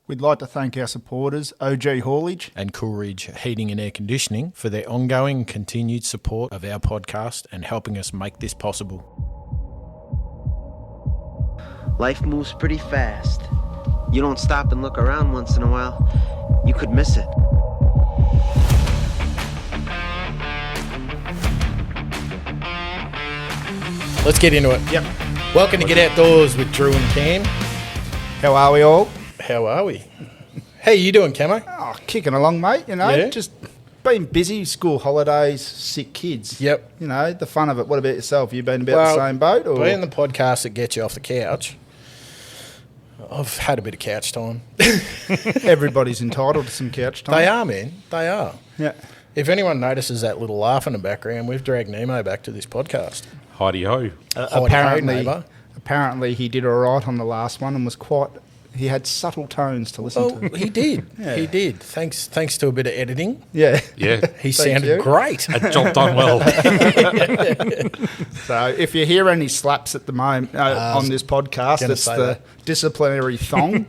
We'd like to thank our supporters, OG Haulage and Coolridge Heating and Air Conditioning for their ongoing and continued support of our podcast and helping us make this possible. Life moves pretty fast. You don't stop and look around once in a while, you could miss it. Let's get into it. Yep. Welcome to Get Outdoors with Drew and Cam. How are we all? How are we? How you doing, Camo? Oh, kicking along, mate. You know, Yeah. just been busy, school holidays, sick kids. Yep. You know, the fun of it. What about yourself? You been about the same boat? Or? Being the podcast that gets you off the couch, I've had a bit of couch time. Everybody's entitled to some couch time. They are, man. They are. Yeah. If anyone notices that little laugh in the background, we've dragged Nemo back to this podcast. Heidi-ho. Apparently he did all right on the last one and was quite... He had subtle tones to listen to. Well, he did. Yeah. He did. Thanks to a bit of editing. Yeah. Yeah. He sounded you. great. A job done well. So if you hear any slaps at the moment on this podcast, it's the disciplinary thong.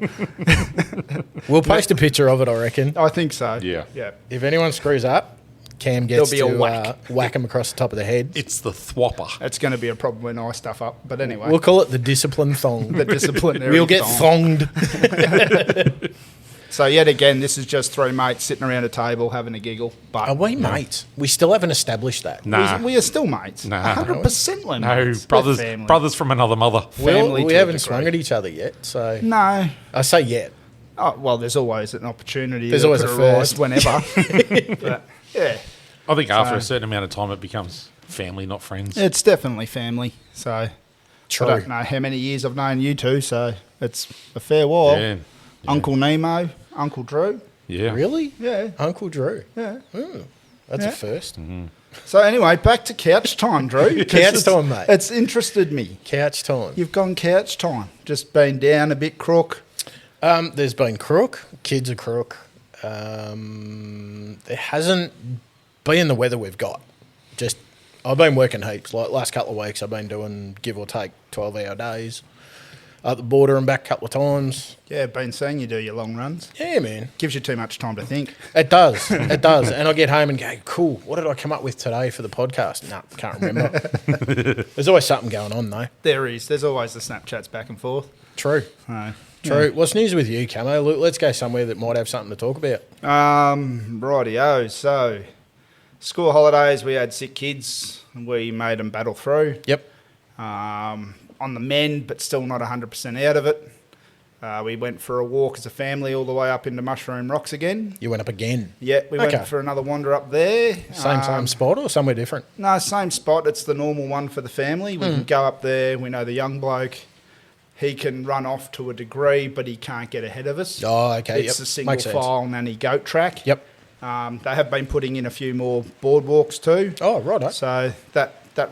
We'll post a picture of it, I reckon. I think so. Yeah. Yeah. If anyone screws up, Cam gets There'll be to a whack him across the top of the head. It's the thwopper. It's going to be a problem when I stuff up. But anyway. We'll call it the discipline thong. The disciplinary We'll get thong. thonged. So yet again, this is just three mates sitting around a table having a giggle. But Are we mates? We still haven't established that. Nah. we are still mates. Nah. 100% we're No, mates. We're family. brothers from another mother. Family We to a haven't degree. swung at each other yet, so... No. I say yet. Oh, well, there's always an opportunity. There's that always could a arise first. whenever. But, yeah. I think after So- a certain amount of time, it becomes family, not friends. It's definitely family. So True. I don't know how many years I've known you two, so it's a fair while. Yeah. Uncle Nemo, Uncle Drew. Yeah. Really? Yeah. Uncle Drew. Yeah. Ooh, that's Yeah. a first. So anyway, back to couch time, Drew. 'cause Couch time, mate. It's interested me. Couch time. You've gone couch time. Just been down a bit crook. There's been crook. Kids are crook. There hasn't been the weather we've got. Just, I've been working heaps. Like last couple of weeks, I've been doing give or take 12-hour days. Up the border and back a couple of times. Yeah, been seeing you do your long runs. Yeah, man. Gives you too much time to think. It does. It does. And I get home and go, cool, what did I come up with today for the podcast? No, can't remember. There's always something going on, though. There is. There's always the Snapchats back and forth. True. True. What's news with you, Camo? Look, let's go somewhere that might have something to talk about. Rightio. So, school holidays, we had sick kids. We made them battle through. Yep. On the mend, but still not 100% out of it. We went for a walk as a family all the way up into Mushroom Rocks again. You went up again. Yeah, we Okay. went for another wander up there. Same spot or somewhere different? No, same spot. It's the normal one for the family. We can go up there. We know the young bloke. He can run off to a degree, but he can't get ahead of us. Oh, okay. It's Yep. a single Makes sense. file nanny goat track. Yep. They have been putting in a few more boardwalks too. Oh, right. So that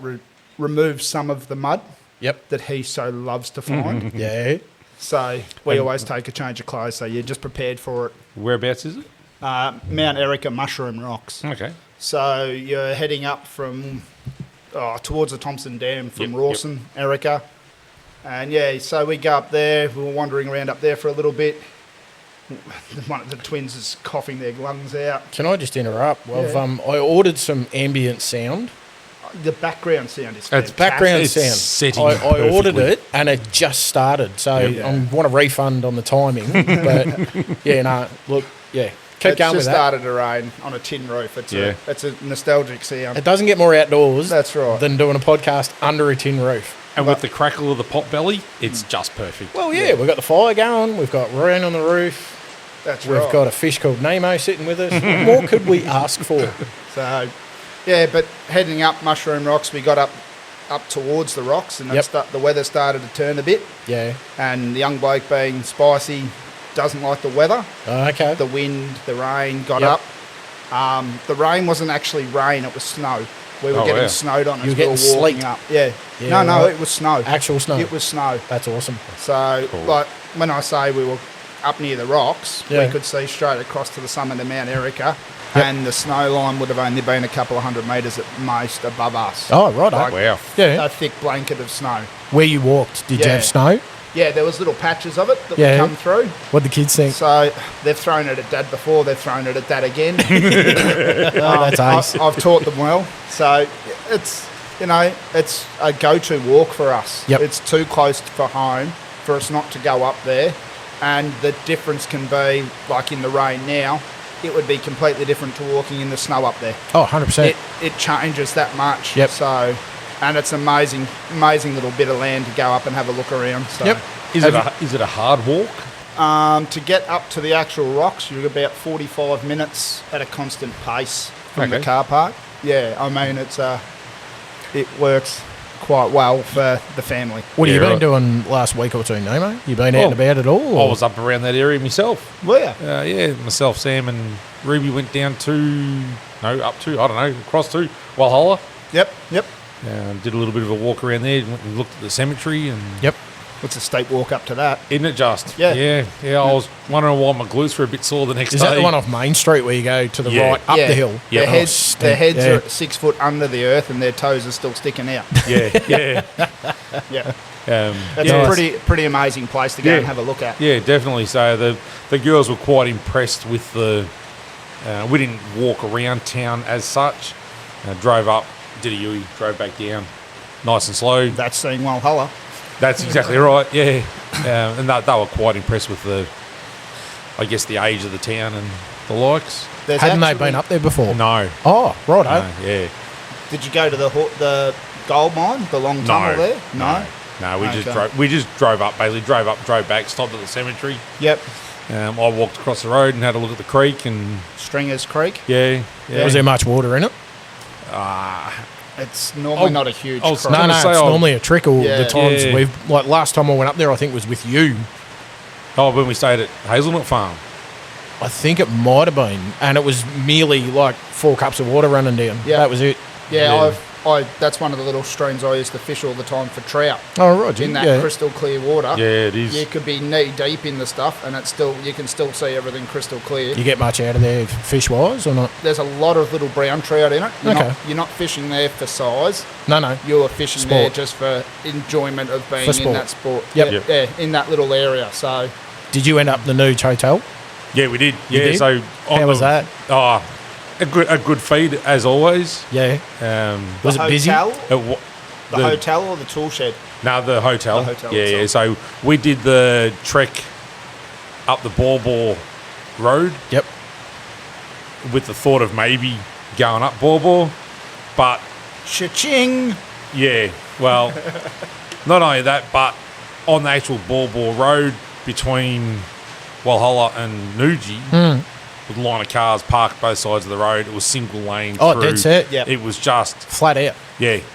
removes some of the mud Yep. that he so loves to find. Yeah. So we always take a change of clothes, so you're just prepared for it. Whereabouts is it? Mount Erica Mushroom Rocks. Okay. So you're heading up from towards the Thompson Dam from Yep, Rawson, Erica. And yeah, so we go up there. We were wandering around up there for a little bit. One of the twins is coughing their lungs out. Can I just interrupt? Well, Yeah. I ordered some ambient sound. The background sound is It's fantastic. Background It's sound. setting I ordered perfectly. it and it just started. So Yeah. I want a refund on the timing. But yeah, no, look, yeah. Keep It's going with just that. started to rain on a tin roof. It's a nostalgic sound. It doesn't get more outdoors That's right. than doing a podcast under a tin roof. And with the crackle of the pot belly, it's just perfect. Well, yeah, we've got the fire going. We've got rain on the roof. That's We've right. got a fish called Nemo sitting with us. What more could we ask for? So, yeah, but heading up Mushroom Rocks, we got up towards the rocks, and Yep. the weather started to turn a bit. Yeah. And the young bloke, being spicy, doesn't like the weather. Oh, okay. The wind, the rain got Yep. up. The rain wasn't actually rain; it was snow. We were Oh, getting wow. snowed on You as were we were getting walking sleet. up. Yeah. Yeah, No, right. it was snow. Actual snow. It was snow. That's awesome. So, Cool. like, when I say we were up near the rocks, Yeah. we could see straight across to the summit of Mount Erica, Yep. and the snow line would have only been a couple of 100 metres at most above us. Oh, right. Like Wow. Yeah. a thick blanket of snow. Where you walked, did you Yeah. have snow? Yeah, there was little patches of it that Yeah. would come through. What'd the kids think? So they've thrown it at Dad before. They've thrown it at Dad again. That's ace. I've taught them well. So it's it's a go-to walk for us. Yep. It's too close for home for us not to go up there, and the difference can be like in the rain now. It would be completely different to walking in the snow up there. Oh, 100%. It changes that much. Yep. So, and it's an amazing little bit of land to go up and have a look around. So. Yep. Is it a hard walk? To get up to the actual rocks, you're about 45 minutes at a constant pace from the Okay. car park. Yeah, I mean, it works quite well for the family. What have you Yeah, been right. doing last week or two, Nemo? You been out and about at all? I or- was up around that area myself. Well, Yeah, myself, Sam, and Ruby went down to, across to Walhalla. Yep. Did a little bit of a walk around there, went and looked at the cemetery, and Yep. It's a steep walk up to that. isn't it just? Yeah. Yeah. I was wondering why my glutes were a bit sore the next Is day. that the one off Main Street where you go to the Yeah. right up Yeah. the hill? Yeah. Their Oh, heads, stink. their heads Yeah. are 6 foot under the earth, and their toes are still sticking out. Yeah. Yeah, It's it's a pretty amazing place to go and have a look at. Yeah, definitely. So the girls were quite impressed with the. We didn't walk around town as such. Drove up, did a U-turn, drove back down, nice and slow. That's seeing Walhalla. That's exactly right. Yeah, and they were quite impressed with the age of the town and the likes. There's Hadn't they actually- been up there before? No, Oh, right. no, yeah, Did you go to the gold mine, the long tunnel there? no. We Okay. just drove up. Basically, drove back, stopped at the cemetery. Yep. I walked across the road and had a look at the creek, and Stringers Creek. yeah. Was there much water in it? It's normally not a huge I was creek. No, gonna no, say it's I'll- normally a trickle. Yeah. The times Yeah. we've, like last time I went up there, I think was with you. Oh, when we stayed at Hazelnut Farm. I think it might have been, and it was merely like 4 cups of water running down. Yeah. That was it. Yeah, that's one of the little streams I used to fish all the time for trout. Oh, right. In that yeah. crystal clear water. Yeah, it is. You could be knee deep in the stuff, and you can still see everything crystal clear. You get much out of there fish wise or not? There's a lot of little brown trout in it. Okay. You're not fishing there for size. No. You're fishing Sport. there just for enjoyment of being For sport. in that sport. Yep. Yeah, in that little area. So Did you end up the Nuge Hotel? Yeah, we did. You Yeah, did? so How was that? Oh, a good feed as always. Yeah. Was the it busy? hotel, The the hotel or the tool shed? No, the hotel. The hotel Yeah. itself. So we did the trek up the Borbor Road Yep. with the thought of maybe going up Borbor, but Cha-ching! yeah, well, not only that, but on the actual Borbor Road between Walhalla and Nuji, with a line of cars parked both sides of the road. It was single lane. Oh, through. dead set. Yep. It was just Flat out.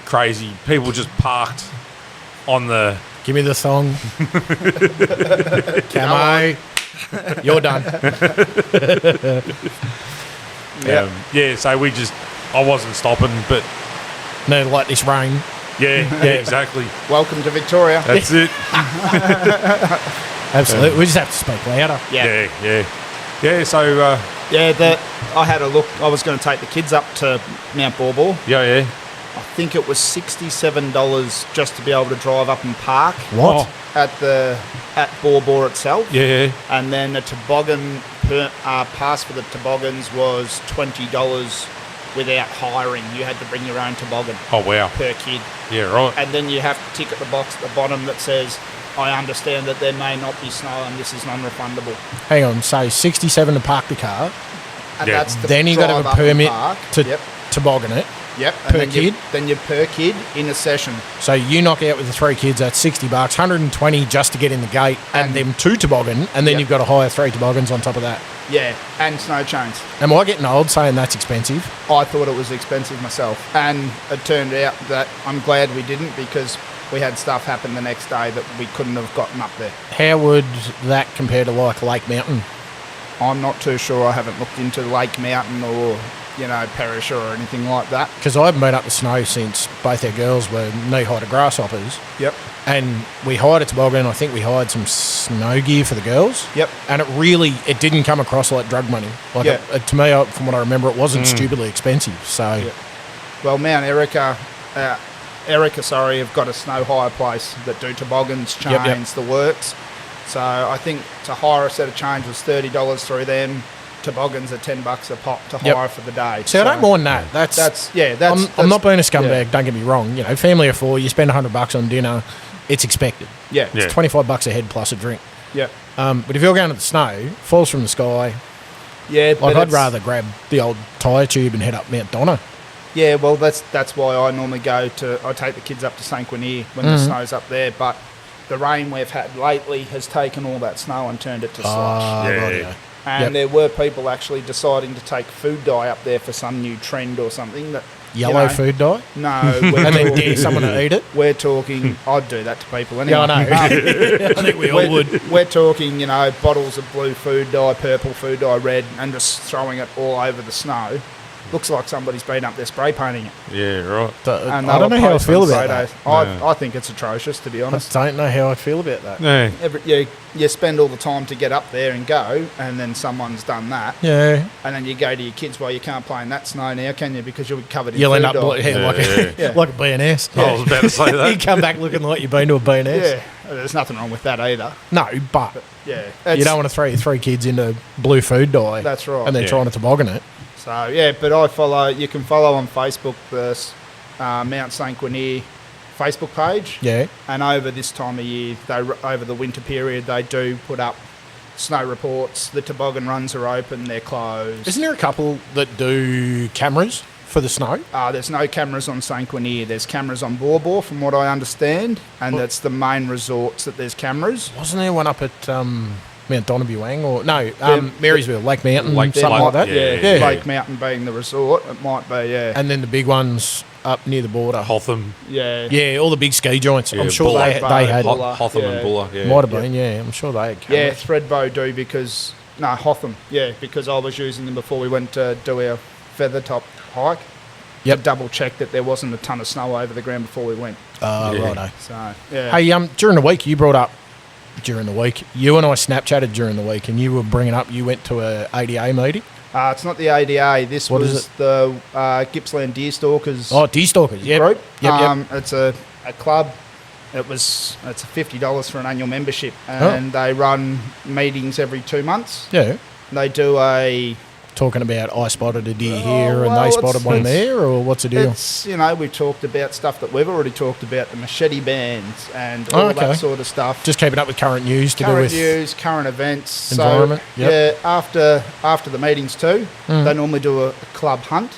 crazy. People just parked on the. Give me the thong. Camo. You're done. So I wasn't stopping, but No, like this rain. yeah, exactly. Welcome to Victoria. That's it. Absolutely. We just have to speak louder. Yeah. So I had a look. I was going to take the kids up to Mount Borbor. yeah. I think it was $67 just to be able to drive up and park What? Oh, at Borbor itself. yeah. And then the toboggan pass for the toboggans was $20 without hiring. You had to bring your own toboggan Oh wow. per kid. Yeah, right. And then you have to tick at the box at the bottom that says, I understand that there may not be snow and this is non-refundable. Hang on. So 67 to park the car. And Yeah. that's the Then you got to drive have a up and permit park. to Yep. toboggan it. Yep. per kid? Then you're per kid in a session. So you knock out with the 3 kids, that's $60, 120 just to get in the gate, and them 2 toboggan, and then Yep. you've got to hire 3 toboggans on top of that. Yeah. And snow chains. Am I getting old saying that's expensive? I thought it was expensive myself. And it turned out that I'm glad we didn't, because we had stuff happen the next day that we couldn't have gotten up there. How would that compare to like Lake Mountain? I'm not too sure. I haven't looked into Lake Mountain or, Perisher or anything like that. Because I haven't been up the snow since both our girls were knee-high to grasshoppers. Yep. And we hired a toboggan. I think we hired some snow gear for the girls. Yep. And it didn't come across like drug money. Like Yeah. to me, from what I remember, it wasn't stupidly expensive. So Yeah. Well, Mount Erica, Erica, have got a snow hire place that do toboggans, chains, the works. So I think to hire a set of chains was $30 through them. Toboggans are $10 a pop to hire for the day. See, I don't mind that. I'm not being a scumbag. Don't get me wrong. You know, family of four. You spend $100 on dinner. It's expected. Yeah. It's $25 a head plus a drink. Yeah. But if you're going to the snow, falls from the sky. Yeah. Like I'd rather grab the old tyre tube and head up Mount Donna. Yeah. Well, that's why I normally I take the kids up to St. Quinier when the snow's up there, but the rain we've had lately has taken all that snow and turned it to slush. Yeah. And there were people actually deciding to take food dye up there for some new trend or something. That Yellow food dye? No. And then dare someone to eat it? We're talking, I'd do that to people anyway. Yeah, I know. I think we all would. We're talking, bottles of blue food dye, purple food dye, red, and just throwing it all over the snow. Looks like somebody's been up there spray painting it. Yeah, right. And I don't know how I feel about that. I think it's atrocious, to be honest. I don't know how I feel about that. Yeah. You spend all the time to get up there and go, and then someone's done that. Yeah. And then you go to your kids, well, you can't play in that snow now, can you? Because you'll be covered in You'll food end up dye. like a B&S. I was about to say that. You come back looking like you've been to a B&S. Yeah, there's nothing wrong with that either. No, but Yeah, you don't want to throw your three kids into blue food dye. That's right. And then trying to toboggan it. So, but you can follow on Facebook the Mount St. Quinier Facebook page. Yeah. And over this time of year, over the winter period, they do put up snow reports. The toboggan runs are open, they're closed. Isn't there a couple that do cameras for the snow? There's no cameras on St. Quinier. There's cameras on Borbor, from what I understand, and that's the main resorts that there's cameras. Wasn't there one up at Mount Donabuang or Marysville, Lake Mountain, Lake something like that? Yeah. Lake Mountain being the resort, it might be, And then the big ones up near the border. Hotham. Yeah, all the big ski joints. I'm sure Buller. they had. Hotham and Buller. Yeah. Might have been, I'm sure they had cameras. Yeah, Threadbow do Hotham, because I was using them before we went to do our feather top hike. Yep. To double check that there wasn't a ton of snow over the ground before we went. Righto. So, yeah. Hey, during the week, you brought up, you and I Snapchatted during the week, and you were bringing up you went to a ADA meeting. It's not the ADA. This What was is it? the Gippsland Deerstalkers Deerstalkers, group. Yep. It's a club. It's $50 for an annual membership, and they run meetings every 2 months. Yeah. They do Talking about I spotted a deer here and well, they spotted one there, or what's the deal? It's, we talked about stuff that we've already talked about, the machete bands and all that sort of stuff. Just keeping up with current news to do Current with news, current events. environment. So, after the meetings too, they normally do a club hunt.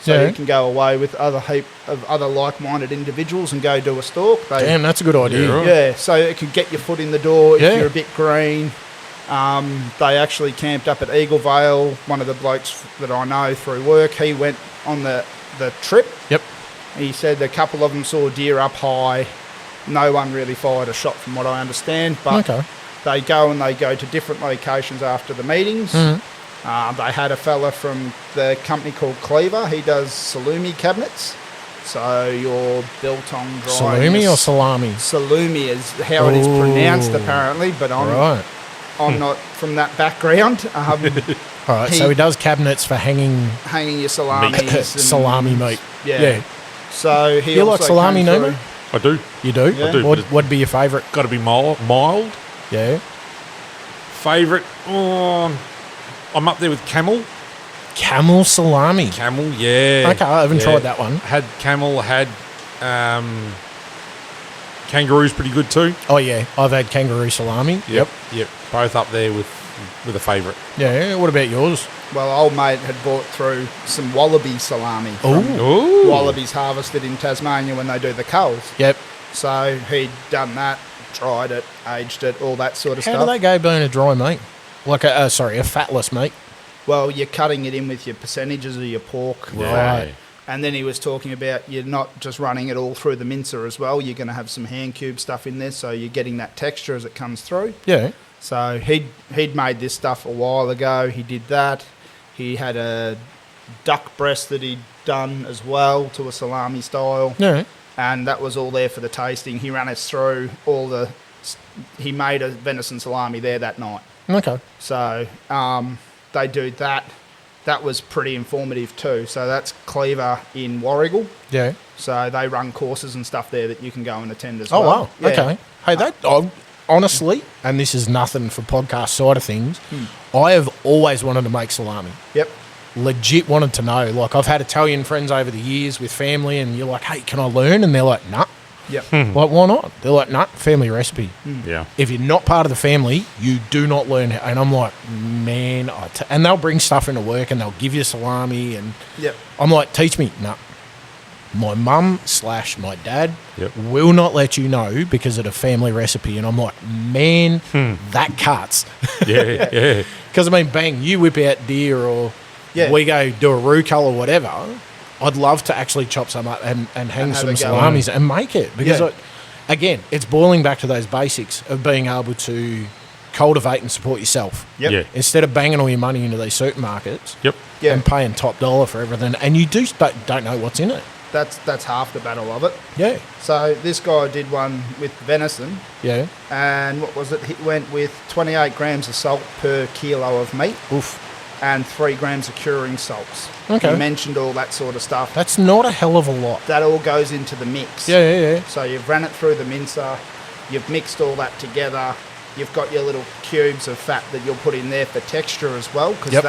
So you can go away with other heap of other like-minded individuals and go do a stalk. Damn, that's a good idea. Yeah, right. Yeah, so it could get your foot in the door if Yeah. you're a bit green. They actually camped up at Eagle Vale. One of the blokes that I know through work, he went on the trip. Yep. He said a couple of them saw deer up high. No one really fired a shot from what I understand, but they go to different locations after the meetings. They had a fella from the company called Cleaver. He does salumi cabinets. So your biltong dry. Salumi or salami? Salumi is how it is pronounced apparently, but I'm not from that background. All right, so he does cabinets for hanging your salamis. salami meat. Yeah. So he You like also salami, came Nemo? through- I do. You do? Yeah. I do, What, but what'd be your favourite? Got to be mild. Yeah. Favourite? I'm up there with camel. Camel salami. Camel, yeah. Okay, I haven't tried that one. Had camel, had kangaroo's pretty good too. Oh, yeah. I've had kangaroo salami. Yep. Both up there with a favourite. Yeah. What about yours? Well, old mate had brought through some wallaby salami. Oh. Wallabies harvested in Tasmania when they do the culls. Yep. So he'd done that, tried it, aged it, all that sort of How stuff. do they go being a dry meat? Like a fatless meat. Well, you're cutting it in with your percentages of your pork. Right. And then he was talking about you're not just running it all through the mincer as well. You're going to have some hand cube stuff in there, so you're getting that texture as it comes through. Yeah. So he'd made this stuff a while ago. He did that. He had a duck breast that he'd done as well to a salami style. Yeah. And that was all there for the tasting. He ran us through he made a venison salami there that night. Okay. So they do that. that was pretty informative too. So that's Cleaver in Warrigal. Yeah. So they run courses and stuff there that you can go and attend as Oh, well. wow. Yeah. Okay. Hey, honestly, and this is nothing for podcast side of things, I have always wanted to make salami. Yep. Legit wanted to know. Like, I've had Italian friends over the years with family, and you're like, hey, can I learn? And they're like, nah. Yep. Like, why not? They're like, nah, family recipe. Yeah. If you're not part of the family, you do not learn. And I'm like, man, and they'll bring stuff into work and they'll give you salami. And Yep. I'm like, teach me. Nah. My mum / my dad Yep. will not let you know because of the family recipe. And I'm like, man, that cuts. Yeah, yeah. Because, I mean, bang, you whip out deer or Yeah. we go do a rucal or whatever. I'd love to actually chop some up and hang have some a go. salamis and make it. Because, Yeah. again, it's boiling back to those basics of being able to cultivate and support yourself. Yep. Yeah. Instead of banging all your money into these supermarkets Yep. Yeah. and paying top dollar for everything. And you don't know what's in it. That's half the battle of it. Yeah. So this guy did one with venison, Yeah. and what was it? He went with 28 grams of salt per kilo of meat Oof. and 3 grams of curing salts. Okay. He mentioned all that sort of stuff. That's not a hell of a lot. That all goes into the mix. Yeah. So you've ran it through the mincer, you've mixed all that together, you've got your little cubes of fat that you'll put in there for texture as well, because Yep.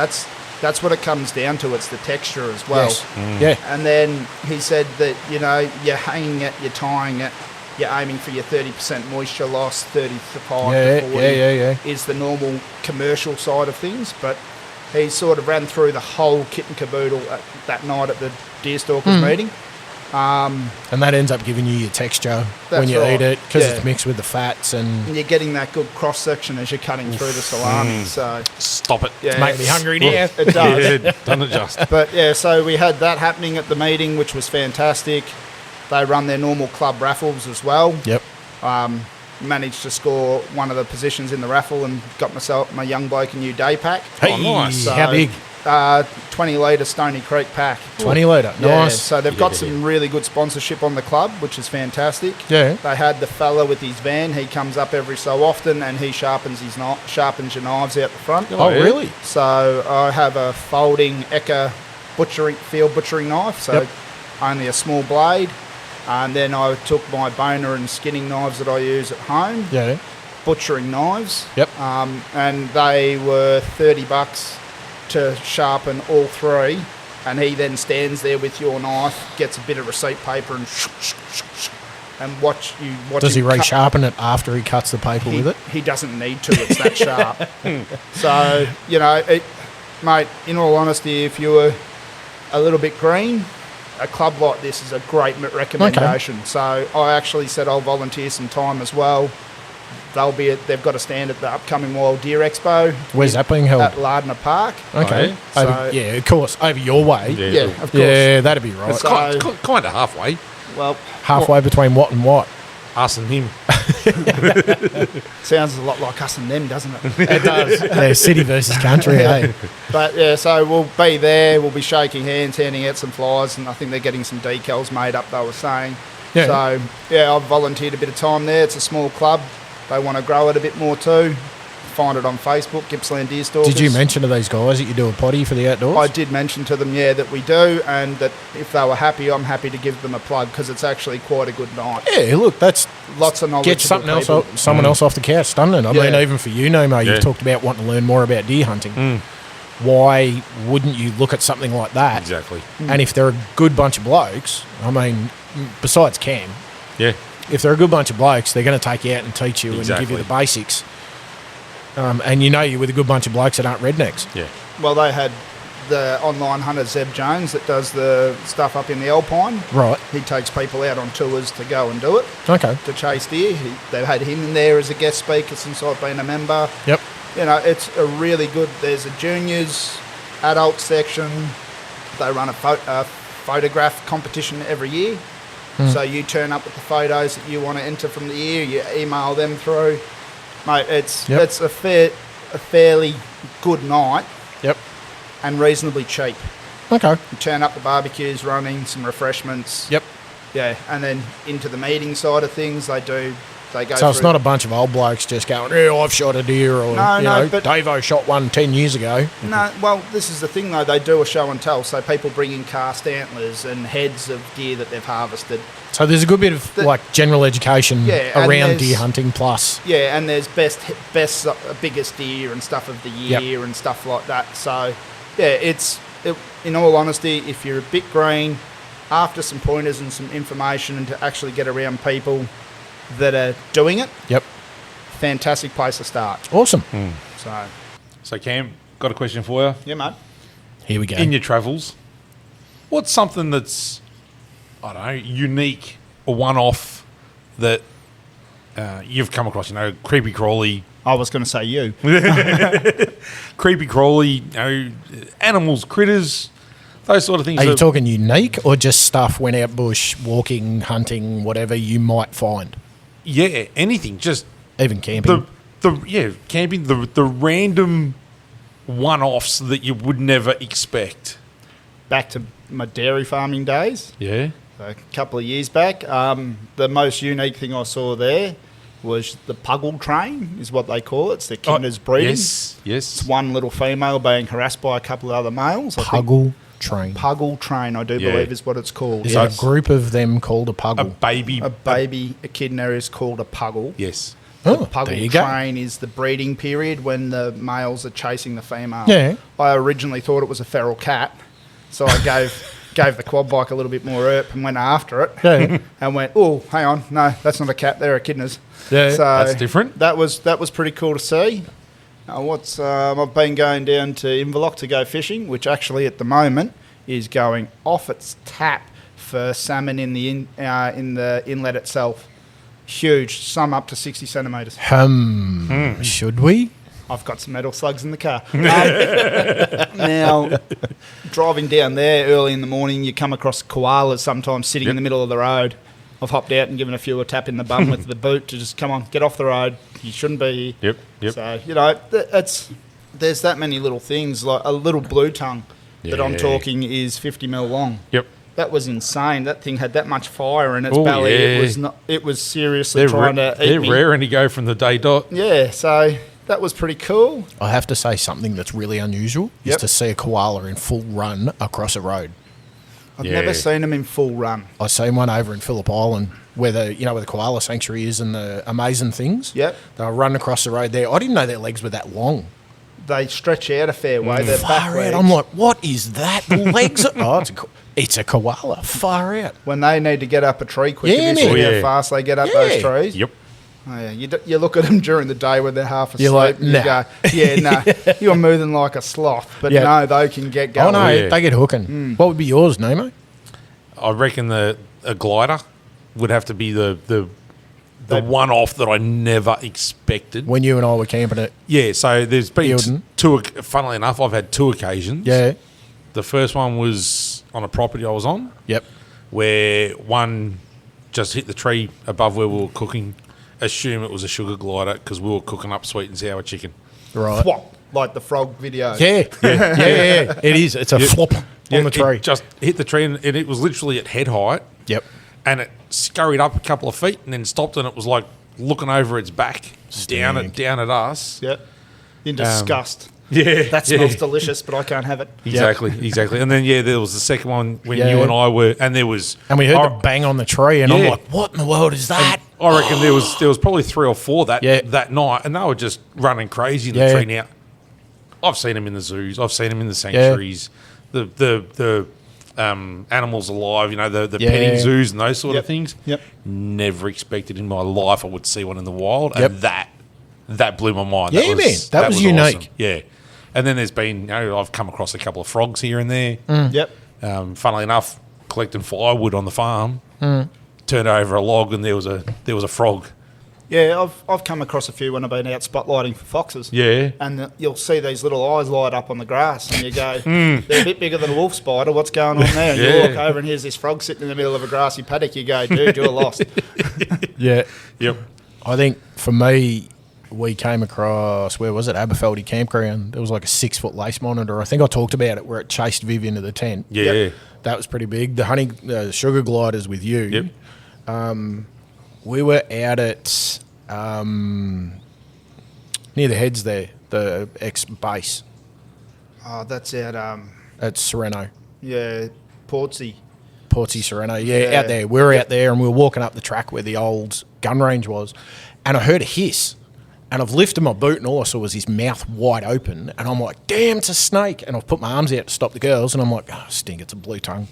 that's what it comes down to. It's the texture as well. Yes. Yeah. And then he said that, you're hanging it, you're tying it, you're aiming for your 30% moisture loss, 35 Yeah, to 40 yeah. is the normal commercial side of things. But he sort of ran through the whole kit and caboodle that night at the deer stalkers meeting. And that ends up giving you your texture when That's you right. eat it because Yeah. it's mixed with the fats and And you're getting that good cross section as you're cutting through the salami. So Stop it. yeah, it's making me hungry now. It does. Yeah, done it just. But yeah, so we had that happening at the meeting, which was fantastic. They run their normal club raffles as well. Yep. Managed to score one of the positions in the raffle and got my young bloke a new day pack. Hey, nice. how big? 20 litre Stony Creek pack. 20 litre. Yeah, Nice. so they've got some really good sponsorship on the club, which is fantastic. Yeah. They had the fella with his van. He comes up every so often and he sharpens your knives out the front. Oh, yeah. really? So I have a folding Eka field butchering knife, so Yep. only a small blade. And then I took my boner and skinning knives that I use at home, Yeah. butchering knives. Yep. And they were $30 to sharpen all 3. And he then stands there with your knife, gets a bit of receipt paper and watch Does he him cut. resharpen it after he cuts the paper with it? He doesn't need to. It's that sharp. So, mate, in all honesty, if you were a little bit green, a club like this is a great recommendation. So I actually said I'll volunteer some time as well. They've got a stand at the upcoming Wild Deer Expo. Where's that being held? At Lardner Park. Okay. Oh, yeah? Yeah, of course. Over your way. Yeah. Yeah, of course. Yeah, that'd be right. So- Kind of halfway. Well, Halfway between what and what? Us and him. sounds a lot like us and them, doesn't it? It does. Yeah, city versus country, eh? But yeah, so we'll be there. We'll be shaking hands, handing out some flyers, and I think they're getting some decals made up. They were saying. Yeah. So yeah, I've volunteered a bit of time there. It's a small club. They want to grow it a bit more too. Find it on Facebook, Gippsland Deer Stalkers. Did you mention to those guys that you do a potty for the outdoors? I did mention to them, yeah, that we do, and that if they were happy, I'm happy to give them a plug because it's actually quite a good night. Yeah, look, that's Lots of knowledge. get something else, someone else off the couch, doesn't it? I mean, Yeah. even for you, Nemo, Yeah. you've talked about wanting to learn more about deer hunting. Why wouldn't you look at something like that? Exactly. And if they're a good bunch of blokes, I mean, besides Cam, Yeah. if they're a good bunch of blokes, they're going to take you out and teach you and give Exactly. you the basics. And you're with a good bunch of blokes that aren't rednecks. Yeah. Well, they had the online hunter Zeb Jones that does the stuff up in the Alpine. Right. He takes people out on tours to go and do it, Okay. to chase deer. They've had him in there as a guest speaker since I've been a member. Yep. It's a really good. There's a juniors, adult section. They run a photograph competition every year. So you turn up with the photos that you want to enter from the year. You email them through. Mate, it's a fairly good night Yep. and reasonably cheap. Okay. You turn up, the barbecue's running, some refreshments. Yep. Yeah, and then into the meeting side of things, they They go. So it's not a bunch of old blokes just going, "Yeah, I've shot a deer," or but Davo shot one 10 years ago. No, well, this is the thing though. They do a show and tell, so people bring in cast antlers and heads of deer that they've harvested. So there's a good bit of general education around deer hunting plus. Yeah, and there's best biggest deer and stuff of the year and stuff like that. So yeah, in all honesty, if you're a bit green, after some pointers and some information and to actually get around people that are doing it, fantastic place to start. Awesome. So Cam, got a question for you. Yeah, mate. Here we go. In your travels, what's something that's, I don't know, unique or one-off that you've come across? Creepy crawly. I was going to say you. Creepy crawly, animals, critters, those sort of things. Are you talking unique or just stuff went out bush, walking, hunting, whatever you might find? Yeah, anything. Just even camping. Camping. The random one-offs that you would never expect. Back to my dairy farming days. Yeah. A couple of years back, the most unique thing I saw there was the puggle train, is what they call it. It's the kinder's breeding. Yes. It's one little female being harassed by a couple of other males. Puggle train. Puggle train, I do believe, is what it's called. Is a group of them called a puggle? A echidna is called a puggle. Yes. The puggle train is the breeding period when the males are chasing the female. Yeah. I originally thought it was a feral cat, so I gave the quad bike a little bit more erp and went after it and went, oh, hang on, no, that's not a cat, they're echidnas. Yeah, so that's different. That was pretty cool to see. I've been going down to Inverloch to go fishing, which actually at the moment is going off its tap for salmon in the inlet itself. Huge, some up to 60 centimetres. Should we? I've got some metal slugs in the car. Now, driving down there early in the morning, you come across koalas sometimes sitting in the middle of the road. I've hopped out and given a few a tap in the bum with the boot to just, come on, get off the road. You shouldn't be here. Yep. So, there's that many little things, like a little blue tongue that I'm talking is 50 mil long. Yep. That was insane. That thing had that much fire in its belly. Yeah. It was seriously trying to eat me. They're raring to go from the day dot. Yeah, so that was pretty cool. I have to say something that's really unusual is to see a koala in full run across a road. I've never seen them in full run. I seen one over in Phillip Island where the koala sanctuary is and the amazing things. Yep. They were running across the road there. I didn't know their legs were that long. They stretch out a fair way. They're back legs. I'm like, what is that? The legs are... it's a koala. Far out. When they need to get up a tree quicker, you see how fast they get up those trees? Yep. Oh, yeah. You look at them during the day when they're half asleep. You're like, and you go, you're moving like a sloth. But no, they can get going. Oh, no, they get hooking. What would be yours, Nemo? I reckon a glider would have to be the one-off that I never expected. When you and I were camping it. Yeah, so there's been two, funnily enough, I've had two occasions. Yeah. The first one was on a property I was on. Yep. Where one just hit the tree above where we were cooking. Assume it was a sugar glider because we were cooking up sweet and sour chicken. Right. Flop, like the frog video. Yeah. It is. It's a flop on the tree. It just hit the tree and it was literally at head height. Yep. And it scurried up a couple of feet and then stopped and it was like looking over its back down at us. Yep. In disgust. Yeah. That smells delicious, but I can't have it. Exactly. And then, there was the second one when you and I were, and there was... And we heard the bang on the tree, and I'm like, what in the world is that? And I reckon there was probably 3 or 4 that night, and they were just running crazy in the tree. Now, I've seen them in the zoos. I've seen them in the sanctuaries. The animals alive, the petting zoos and those sort of things. Yep. Never expected in my life I would see one in the wild, and that blew my mind. Yeah, that was unique. Awesome. Yeah. And then there's been, I've come across a couple of frogs here and there. Yep. Funnily enough, collecting firewood on the farm, turned over a log and there was a frog. Yeah, I've come across a few when I've been out spotlighting for foxes. Yeah. And you'll see these little eyes light up on the grass and you go, they're a bit bigger than a wolf spider, what's going on there? And you walk over and here's this frog sitting in the middle of a grassy paddock. You go, dude, you're lost. Yeah. Yep. I think for me... We came across, where was it, Aberfeldy Campground. There was like a 6-foot lace monitor. I think I talked about it where it chased Viv into the tent. Yeah. Yep. That was pretty big. The sugar gliders with you. Yep. We were out at Near the heads there, the ex-base. Oh, that's out. At Sereno. Yeah, Portsea. Sereno. Yeah. Out there. We were out there and we were walking up the track where the old gun range was. And I heard a hiss. And I've lifted my boot and all I saw was his mouth wide open. And I'm like, damn, it's a snake. And I've put my arms out to stop the girls. And I'm like, oh, stink, it's a blue tongue.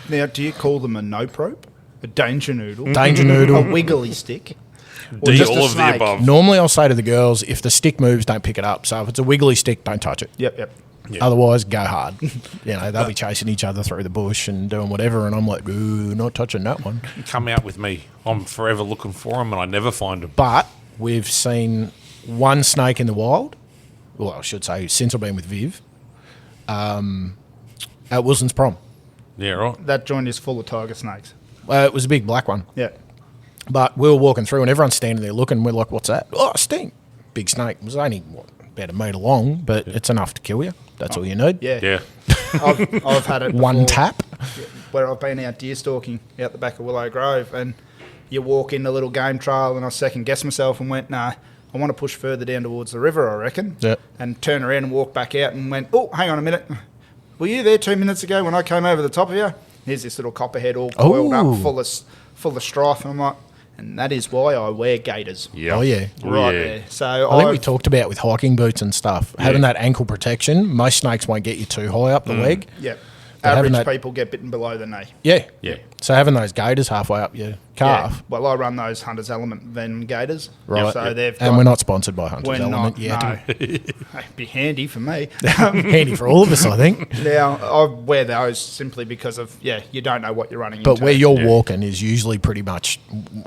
Now, do you call them a nope-rope? A danger noodle? Danger noodle. A wiggly stick? Or D, just a all of the snake? above. Normally I'll say to the girls, if the stick moves, don't pick it up. So if it's a wiggly stick, don't touch it. Yep. Yeah. Otherwise, go hard. They'll be chasing each other through the bush and doing whatever. And I'm like, ooh, not touching that one. Come out with me. I'm forever looking for them, and I never find them. But we've seen one snake in the wild. Well, I should say, since I've been with Viv, at Wilson's Prom. Yeah, right. That joint is full of tiger snakes. It was a big black one. Yeah. But we were walking through and everyone's standing there looking. We're like, what's that? Oh, a stink. Big snake. It was only, about a metre long, but it's enough to kill you. That's all you need. Yeah. Yeah. I've had it One before, tap. where I've been out deer stalking out the back of Willow Grove, and you walk in a little game trail, and I second guessed myself and went, nah, I want to push further down towards the river, I reckon. Yeah. And turn around and walk back out and went, oh, hang on a minute. Were you there 2 minutes ago when I came over the top of you? Here's this little copperhead all coiled Ooh. up, full of strife. And I'm like, and that is why I wear gaiters. Yeah. Oh, yeah. Right yeah. there. So I think we talked about with hiking boots and stuff, Yeah. having that ankle protection. Most snakes won't get you too high up the leg. Yeah. But having Average that- people get bitten below the knee. Yeah. Yeah. So having those gaiters halfway up your calf. Yeah. Well, I run those Hunter's Element Venom gaiters. Right. So they've got, And we're not sponsored by Hunter's we're Element not, yet. no. It'd be handy for me. Handy for all of us, I think. Now, I wear those simply because of, you don't know what you're running But into. where you're Yeah. walking is usually pretty much,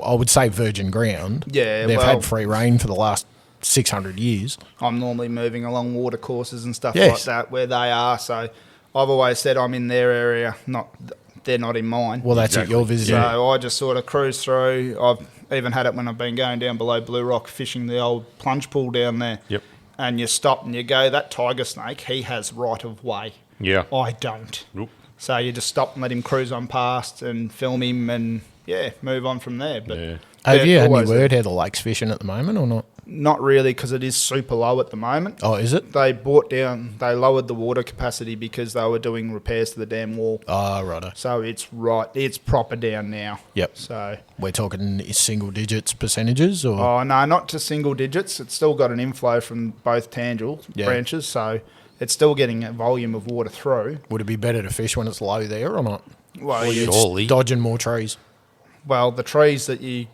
I would say, virgin ground. Yeah, They've well- had free reign for the last 600 years. I'm normally moving along water courses and stuff Yes. like that where they are. So I've always said I'm in their area, they're not in mine. Well, that's Exactly. it. You're visiting. So I just sort of cruise through. I've even had it when I've been going down below Blue Rock fishing the old plunge pool down there. Yep. And you stop and you go, that tiger snake, he has right of way. Yeah. I don't. Nope. So you just stop and let him cruise on past and film him and, move on from there. But Yeah. Have they're you had any always word how the lake's fishing at the moment or not? Not really, because it is super low at the moment. Oh, is it? They lowered the water capacity because they were doing repairs to the dam wall. Oh, righto. So it's proper down now. Yep. So, We're talking single digits percentages or? oh no, not to single digits. It's still got an inflow from both tangent Yeah. branches, so it's still getting a volume of water through. Would it be better to fish when it's low there or not? Well, Surely. Dodging more trees. well, the trees that you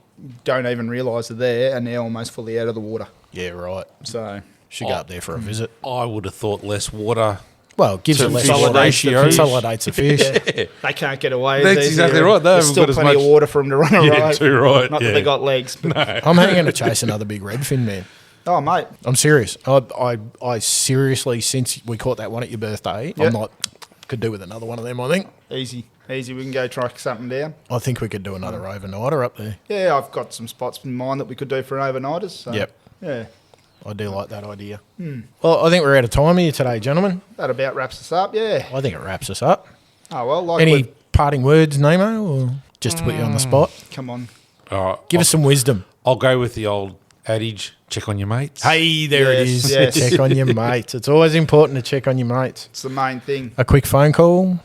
don't even realise are there are now almost fully out of the water. Yeah, right. So Should go up there for a visit. I would have thought less water. Well, it gives To it less fish water, ratio. consolidates the fish. they can't get away. That's as easy. exactly right. They There's haven't still got as plenty of much- water for them to run around. Yeah, too right. Not yeah. that they got legs. But, I'm hanging to chase another big redfin, man. oh, mate. I'm serious. I seriously, since we caught that one at your birthday, Yep. I'm like, could do with another one of them, I think. Easy. We can go try something down. I think we could do another overnighter up there. Yeah, I've got some spots in mind that we could do for an overnighters. So, Yep. Yeah. I do like that idea. Well, I think we're out of time here today, gentlemen. That about wraps us up, yeah. I think it wraps us up. Oh, well, like Any we've- parting words, Nemo, or just to put you on the spot? Come on. All right. Give us some wisdom. I'll go with the old adage, check on your mates. Hey, there it Yes, is. yes. Check on your mates. It's always important to check on your mates. It's the main thing. A quick phone call,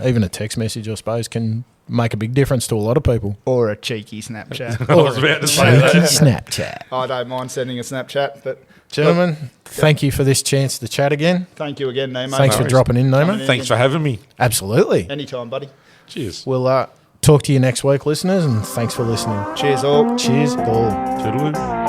even a text message, I suppose, can make a big difference to a lot of people. Or a cheeky Snapchat. I was about to say that. Snapchat. I don't mind sending a Snapchat, but Gentlemen, thank you for this chance to chat again. thank you again, Nemo. Thanks for dropping in, Coming Nemo. in. Thanks for having me. Absolutely. Anytime, buddy. Cheers. We'll talk to you next week, listeners, and thanks for listening. Cheers, all. Cheers, all. Toodaloo.